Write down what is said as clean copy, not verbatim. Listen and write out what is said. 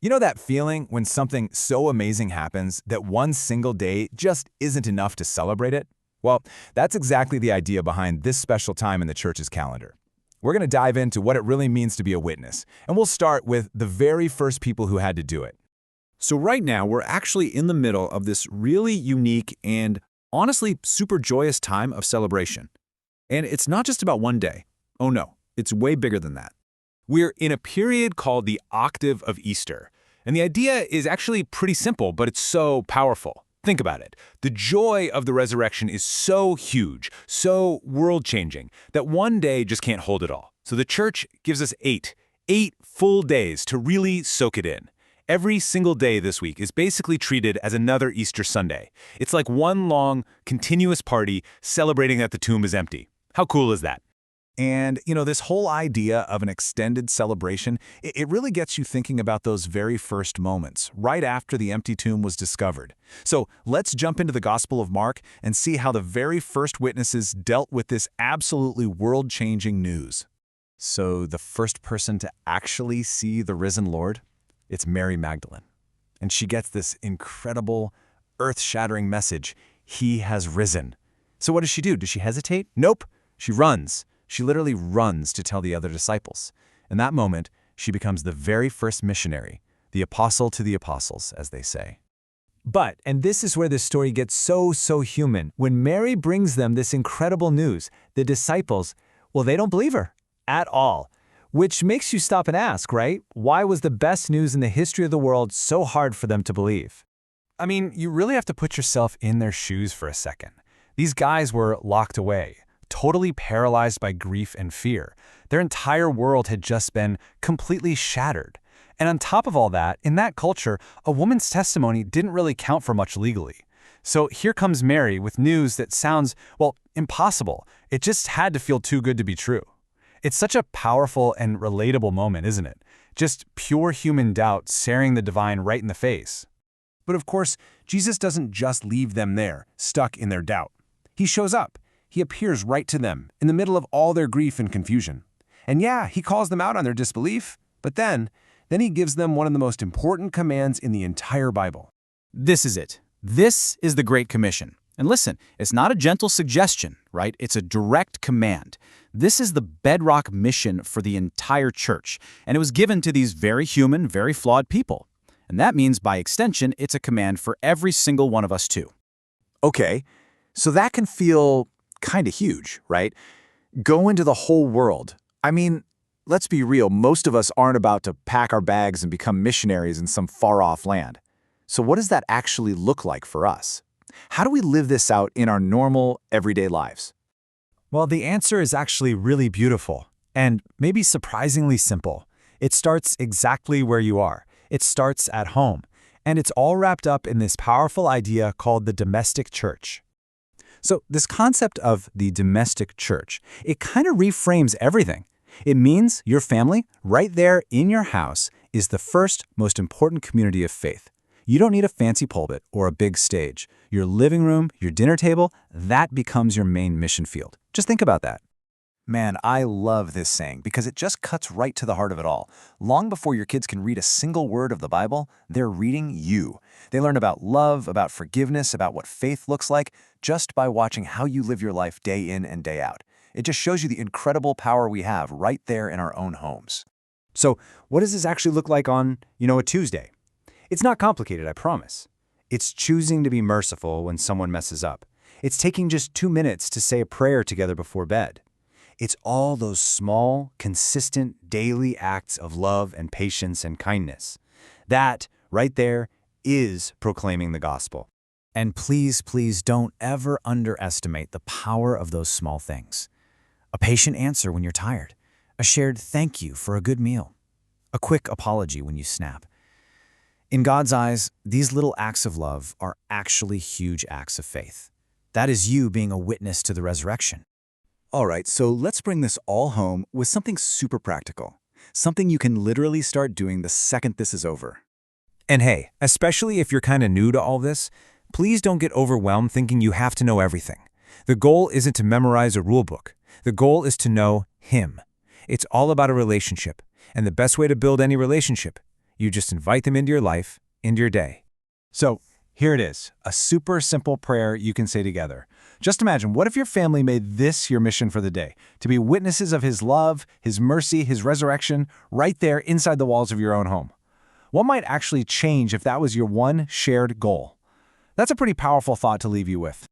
You know that feeling when something so amazing happens that one single day just isn't enough to celebrate it? Well, that's exactly the idea behind this special time in the church's calendar. We're going to dive into what it really means to be a witness, and we'll start with the very first people who had to do it. So right now, we're actually in the middle of this really unique and honestly super joyous time of celebration. And it's not just about one day. Oh no, it's way bigger than that. We're in a period called the octave of Easter, and the idea is actually pretty simple, but it's so powerful. Think about it. The joy of the resurrection is so huge, so world-changing, that one day just can't hold it all. So the church gives us eight full days to really soak it in. Every single day this week is basically treated as another Easter Sunday. It's like one long, continuous party celebrating that the tomb is empty. How cool is that? And, this whole idea of an extended celebration, it really gets you thinking about those very first moments, right after the empty tomb was discovered. So let's jump into the Gospel of Mark and see how the very first witnesses dealt with this absolutely world-changing news. So the first person to actually see the risen Lord? It's Mary Magdalene. And she gets this incredible, earth-shattering message: He has risen. So what does she do? Does she hesitate? Nope. She runs. She literally runs to tell the other disciples. In that moment, she becomes the very first missionary, the apostle to the apostles, as they say. But, and this is where the story gets so human, when Mary brings them this incredible news, the disciples, well, they don't believe her at all. Which makes you stop and ask, right? Why was the best news in the history of the world so hard for them to believe? I mean, you really have to put yourself in their shoes for a second. These guys were locked away, totally paralyzed by grief and fear. Their entire world had just been completely shattered. And on top of all that, in that culture, a woman's testimony didn't really count for much legally. So here comes Mary with news that sounds, well, impossible. It just had to feel too good to be true. It's such a powerful and relatable moment, isn't it? Just pure human doubt staring the divine right in the face. But of course, Jesus doesn't just leave them there, stuck in their doubt. He shows up. He appears right to them, in the middle of all their grief and confusion. And yeah, he calls them out on their disbelief, but then he gives them one of the most important commands in the entire Bible. This is it. This is the Great Commission. And listen, it's not a gentle suggestion, right? It's a direct command. This is the bedrock mission for the entire church, and it was given to these very human, very flawed people. And that means, by extension, it's a command for every single one of us too. Okay, so that can feel kind of huge, right? Go into the whole world. I mean, let's be real, most of us aren't about to pack our bags and become missionaries in some far-off land. So what does that actually look like for us? How do we live this out in our normal, everyday lives? Well, the answer is actually really beautiful, and maybe surprisingly simple. It starts exactly where you are. It starts at home, and it's all wrapped up in this powerful idea called the domestic church. So this concept of the domestic church, it kind of reframes everything. It means your family, right there in your house, is the first, most important community of faith. You don't need a fancy pulpit or a big stage. Your living room, your dinner table, that becomes your main mission field. Just think about that. Man, I love this saying because it just cuts right to the heart of it all. Long before your kids can read a single word of the Bible, they're reading you. They learn about love, about forgiveness, about what faith looks like, just by watching how you live your life day in and day out. It just shows you the incredible power we have right there in our own homes. So what does this actually look like on, a Tuesday? It's not complicated, I promise. It's choosing to be merciful when someone messes up. It's taking just 2 minutes to say a prayer together before bed. It's all those small, consistent, daily acts of love and patience and kindness. That, right there, is proclaiming the gospel. And please don't ever underestimate the power of those small things. A patient answer when you're tired. A shared thank you for a good meal. A quick apology when you snap. In God's eyes, these little acts of love are actually huge acts of faith. That is you being a witness to the resurrection. All right, so let's bring this all home with something super practical. Something you can literally start doing the second this is over. And hey, especially if you're kind of new to all this, please don't get overwhelmed thinking you have to know everything. The goal isn't to memorize a rule book. The goal is to know Him. It's all about a relationship, and the best way to build any relationship You just invite them into your life, into your day. So here it is, a super simple prayer you can say together. Just imagine, what if your family made this your mission for the day? To be witnesses of His love, His mercy, His resurrection, right there inside the walls of your own home. What might actually change if that was your one shared goal? That's a pretty powerful thought to leave you with.